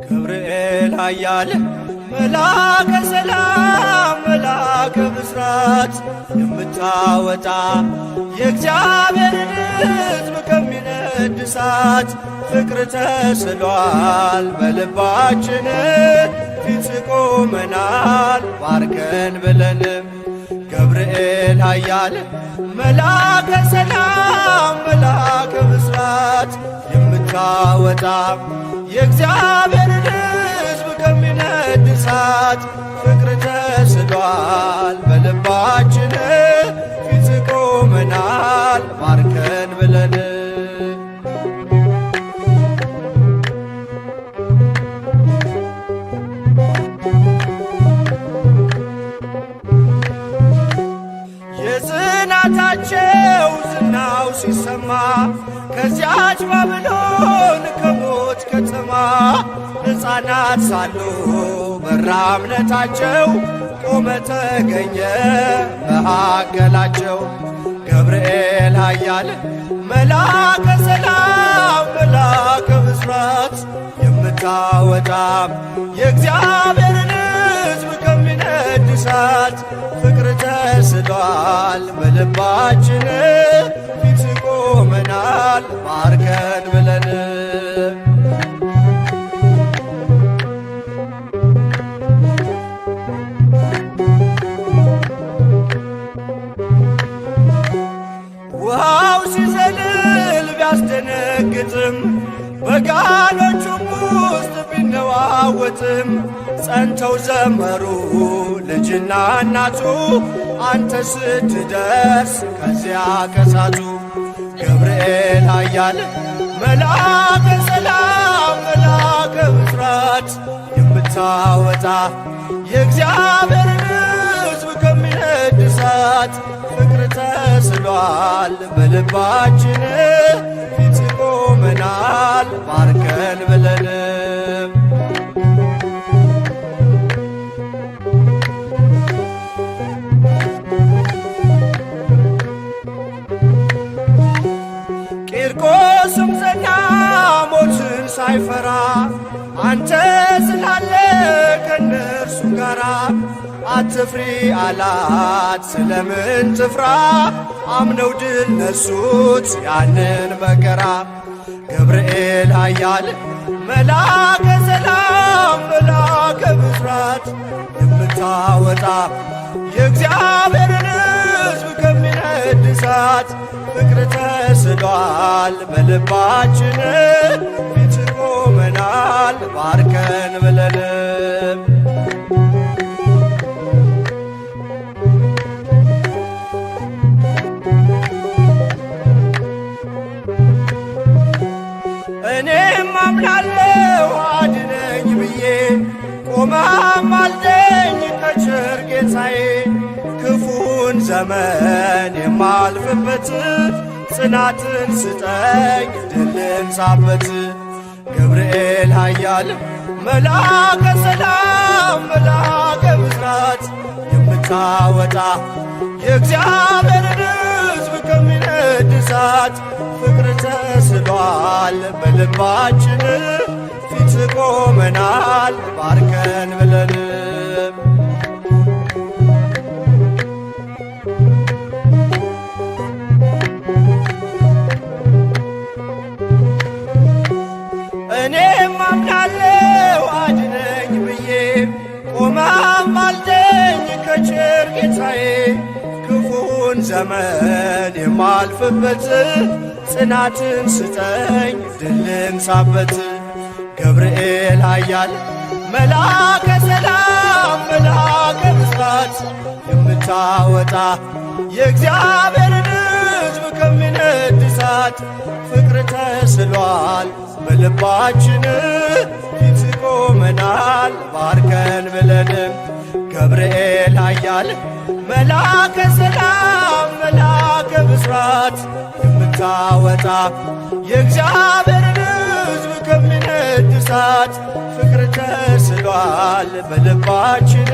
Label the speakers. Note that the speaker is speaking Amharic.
Speaker 1: ገብርኤል ኃያል መልአከ ሰላም መልአከ ብስራት የምታወጣ የእግዚአብሔርን ሕዝብ ከሚነድ እሳት ፍቅር ተስሏል በልባችን ፊት ቆመናል ባርከን ብለንም ገብርኤል ኃያል መልአከ ሰላም መልአከ ብስራት የምታወጣ የእግዚአብሔርን ሕዝብ ከሚነድ እሳት ፍቅር ተስሏል በልባችን ፊት ቆመናል ባርከን ብለን የጽናታቸው ዝናው ሲሰማ ከዚያች ባቢሎን ከሞት ከተማ ሕፃናት ሳሉ በራ እምነታቸው ቆመ ተገኘ መሃከላቸው። ገብርኤል ኃያል መልአከ ሰላም መልአከ ብስራት የምታወጣ የእግዚአብሔርን ሕዝብ ከሚነድ እሳት ፍቅር ተስሏል በልባችን ፊት ቆመናል ባርከን ብለን ውሃው ሲዘልል ቢያስደነግጥም በጋኖቹም ውስጥ ቢነዋወጥም ጸንተው ዘመሩ ልጅና እናቱ አንተ ስትደርስ ከዚያ ከሳቱ። ገብርኤል ኃያል መልአከ ሰላም መልአከ ብስራት የምታወጣ የእግዚአብሔርን ሕዝብ ከሚነድ እሳት ፍቅር ተስሏል በልባችን ፊት ቆመናል ባርከን ብለን ቂርቆስም ጸና ሞትን ሳይፈራ አንተ ስላለ ከነርሱ ጋራ አትፍሪ አላት ስለምን ትፍራ አምነው ድል ነሱት ያንን መከራ። ገብርኤል ኃያል መልአከ ሰላም መልአከ ብስራት የምታወጣ የእግዚአብሔርን ሕዝብ ከሚነድ እሳት ፍቅር ተስሏል በልባችን ፊት ቆመናል ባርከን ብለን እኔም አምናለሁ አድነኝ ብዬ ቆመህ አልደኝ ከቸር ጌታዬ ክፉን ዘመን የማልፍበት ጽናትን ስጠኝ ድልን ሳበት። ገብርኤል ኃያል መልአከ ሰላም መልአከ ብስራት የምታወጣ የእግዚአብሔርን ሕዝብ ከሚነድ እሳት ፍቅር ተስሏል በልባችን ፊት ቆመናል ባርከን ብለን እኔም አምናለሁ አድነኝ ብዬ ቆመህ አልደኝ ከቸር ጌታዬ ክፉን ዘመን የማልፍበት ጽናትን ስጠኝ ድልን ሳበት። ገብርኤል ኃያል መልአከ ሰላም መልአከ ብስራት የምታወጣ የእግዚአብሔርን ሕዝብ ከሚነ ከሚነድ እሳት ፍቅር ተስሏል በልባችን ፊት ቆመናል ባርከን ብለንም ገብርኤል ኃያል መላከ ሰላም መላከ ብስራት የምታወጣ የእግዚአብሔርን ሕዝብ ከሚነድ እሳት ፍቅር ተስሏል በልባችን